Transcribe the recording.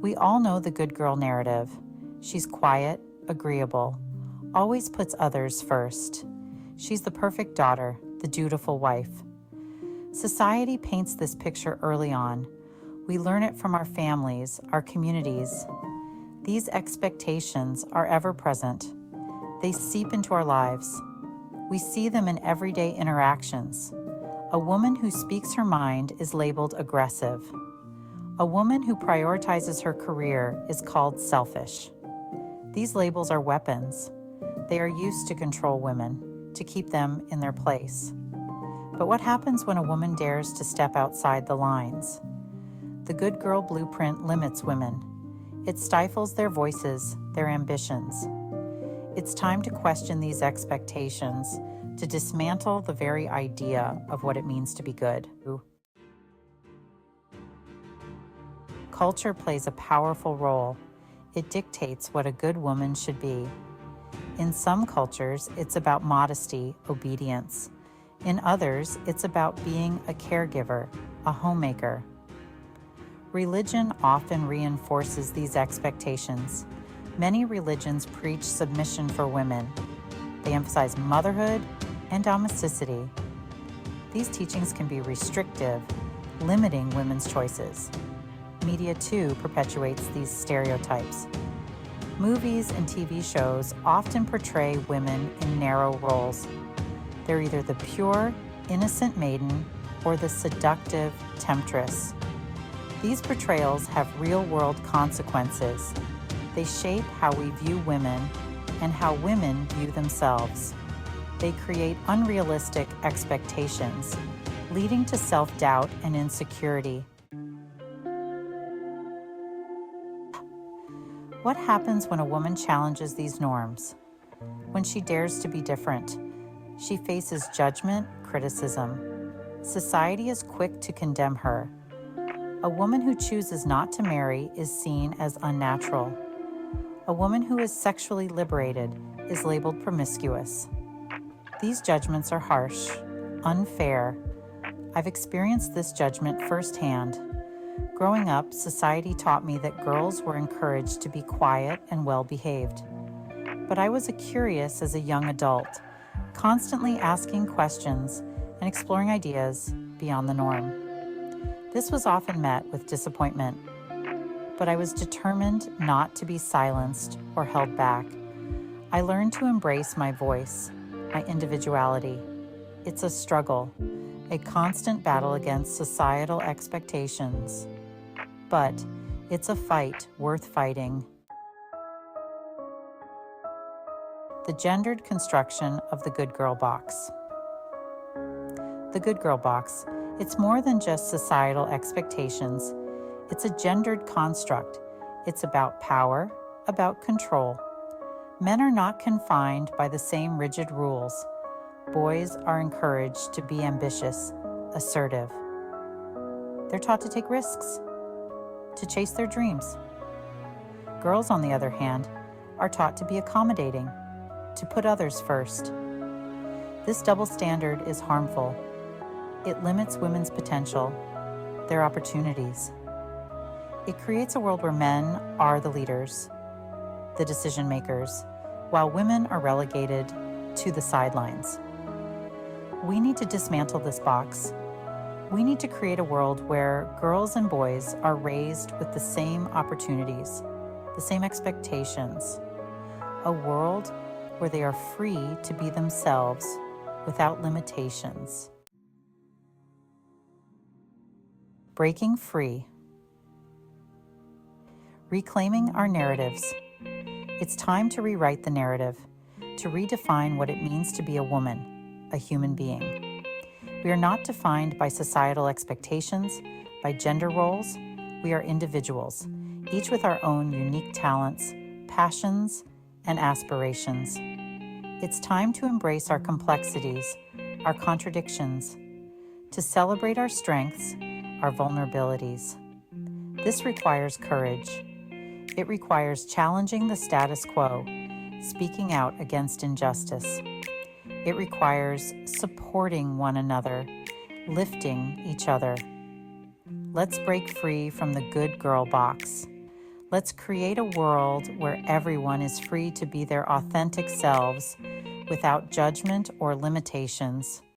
We all know the good girl narrative. She's quiet, agreeable, always puts others first. She's the perfect daughter, the dutiful wife. Society paints this picture early on. We learn it from our families, our communities. These expectations are ever present. They seep into our lives. We see them in everyday interactions. A woman who speaks her mind is labeled aggressive. A woman who prioritizes her career is called selfish. These labels are weapons. They are used to control women, to keep them in their place. But what happens when a woman dares to step outside the lines? The good girl blueprint limits women. It stifles their voices, their ambitions. It's time to question these expectations, to dismantle the very idea of what it means to be good. Culture plays a powerful role. It dictates what a good woman should be. In some cultures, it's about modesty, obedience. In others, it's about being a caregiver, a homemaker. Religion often reinforces these expectations. Many religions preach submission for women. They emphasize motherhood and domesticity. These teachings can be restrictive, limiting women's choices. Media, too, perpetuates these stereotypes. Movies and TV shows often portray women in narrow roles. They're either the pure, innocent maiden or the seductive temptress. These portrayals have real-world consequences. They shape how we view women and how women view themselves. They create unrealistic expectations, leading to self-doubt and insecurity. What happens when a woman challenges these norms? When she dares to be different, she faces judgment, criticism. Society is quick to condemn her. A woman who chooses not to marry is seen as unnatural. A woman who is sexually liberated is labeled promiscuous. These judgments are harsh, unfair. I've experienced this judgment firsthand. Growing up, society taught me that girls were encouraged to be quiet and well-behaved. But I was curious as a young adult, constantly asking questions and exploring ideas beyond the norm. This was often met with disappointment, but I was determined not to be silenced or held back. I learned to embrace my voice, my individuality. It's a struggle, a constant battle against societal expectations. But it's a fight worth fighting. The gendered construction of the good girl box. The good girl box, it's more than just societal expectations. It's a gendered construct. It's about power, about control. Men are not confined by the same rigid rules. Boys are encouraged to be ambitious, assertive. They're taught to take risks, to chase their dreams. Girls, on the other hand, are taught to be accommodating, to put others first. This double standard is harmful. It limits women's potential, their opportunities. It creates a world where men are the leaders, the decision makers, while women are relegated to the sidelines. We need to dismantle this box. We need to create a world where girls and boys are raised with the same opportunities, the same expectations. A world where they are free to be themselves without limitations. Breaking free. Reclaiming our narratives. It's time to rewrite the narrative, to redefine what it means to be a woman, a human being. We are not defined by societal expectations, by gender roles. We are individuals, each with our own unique talents, passions, and aspirations. It's time to embrace our complexities, our contradictions, to celebrate our strengths, our vulnerabilities. This requires courage. It requires challenging the status quo, speaking out against injustice. It requires supporting one another, lifting each other. let's break free from the good girl box. Let's create a world where everyone is free to be their authentic selves without judgment or limitations.